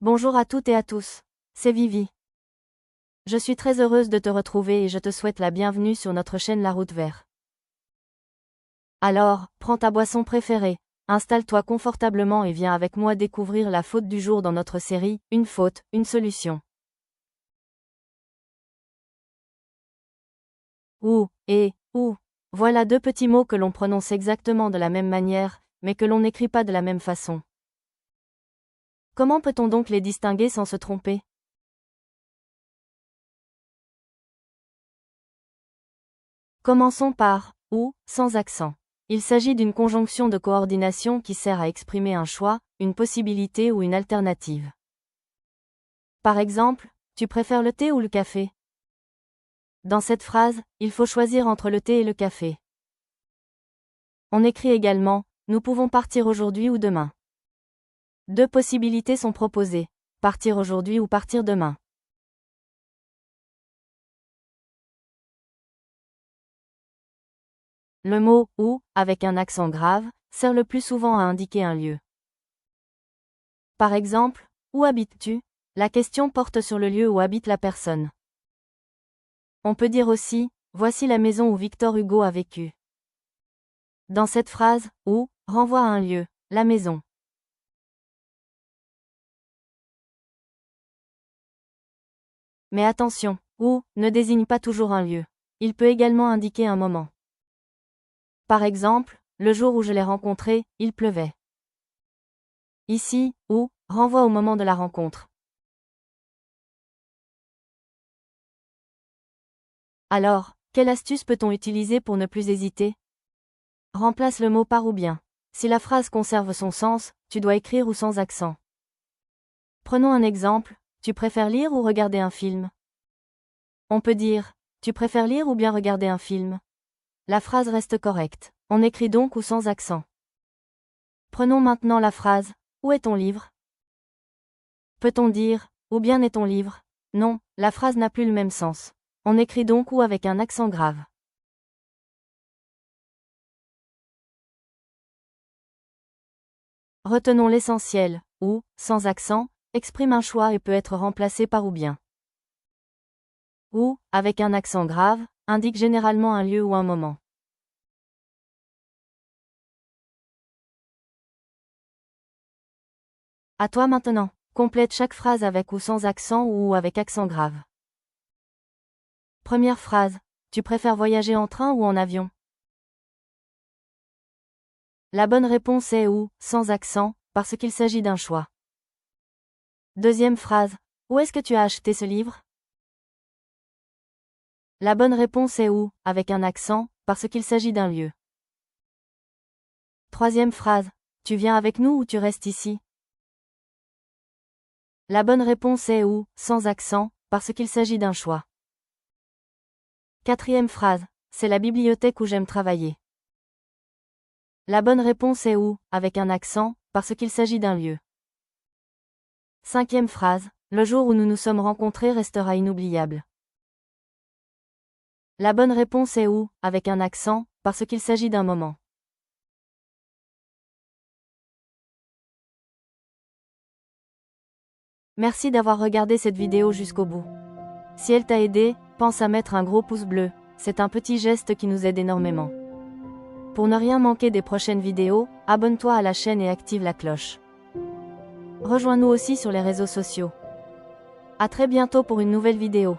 Bonjour à toutes et à tous. C'est Vivi. Je suis très heureuse de te retrouver et je te souhaite la bienvenue sur notre chaîne La Route Vers. Alors, prends ta boisson préférée, installe-toi confortablement et viens avec moi découvrir la faute du jour dans notre série « Une faute, une solution ». Ou, et, ou. Voilà deux petits mots que l'on prononce exactement de la même manière, mais que l'on n'écrit pas de la même façon. Comment peut-on donc les distinguer sans se tromper? Commençons par « ou » sans accent. Il s'agit d'une conjonction de coordination qui sert à exprimer un choix, une possibilité ou une alternative. Par exemple, tu préfères le thé ou le café? Dans cette phrase, il faut choisir entre le thé et le café. On écrit également « Nous pouvons partir aujourd'hui ou demain ». Deux possibilités sont proposées, partir aujourd'hui ou partir demain. Le mot « où », avec un accent grave, sert le plus souvent à indiquer un lieu. Par exemple, où habites-tu? La question porte sur le lieu où habite la personne. On peut dire aussi, voici la maison où Victor Hugo a vécu. Dans cette phrase, où renvoie à un lieu, la maison. Mais attention, où ne désigne pas toujours un lieu. Il peut également indiquer un moment. Par exemple, le jour où je l'ai rencontré, il pleuvait. Ici, où renvoie au moment de la rencontre. Alors, quelle astuce peut-on utiliser pour ne plus hésiter? Remplace le mot par ou bien. Si la phrase conserve son sens, tu dois écrire ou sans accent. Prenons un exemple, tu préfères lire ou regarder un film? On peut dire, tu préfères lire ou bien regarder un film? La phrase reste correcte. On écrit donc ou sans accent. Prenons maintenant la phrase, où est ton livre? Peut-on dire, où bien est ton livre? Non, la phrase n'a plus le même sens. On écrit donc ou avec un accent grave. Retenons l'essentiel, ou, sans accent, exprime un choix et peut être remplacé par ou bien. Ou, avec un accent grave, indique généralement un lieu ou un moment. À toi maintenant, complète chaque phrase avec ou sans accent ou avec accent grave. Première phrase, tu préfères voyager en train ou en avion? La bonne réponse est ou, sans accent, parce qu'il s'agit d'un choix. Deuxième phrase, où est-ce que tu as acheté ce livre? La bonne réponse est où, avec un accent, parce qu'il s'agit d'un lieu. Troisième phrase, tu viens avec nous ou tu restes ici? La bonne réponse est où, sans accent, parce qu'il s'agit d'un choix. Quatrième phrase, c'est la bibliothèque où j'aime travailler. La bonne réponse est où, avec un accent, parce qu'il s'agit d'un lieu. Cinquième phrase, le jour où nous nous sommes rencontrés restera inoubliable. La bonne réponse est où, avec un accent, parce qu'il s'agit d'un moment. Merci d'avoir regardé cette vidéo jusqu'au bout. Si elle t'a aidé, pense à mettre un gros pouce bleu, c'est un petit geste qui nous aide énormément. Pour ne rien manquer des prochaines vidéos, abonne-toi à la chaîne et active la cloche. Rejoins-nous aussi sur les réseaux sociaux. À très bientôt pour une nouvelle vidéo.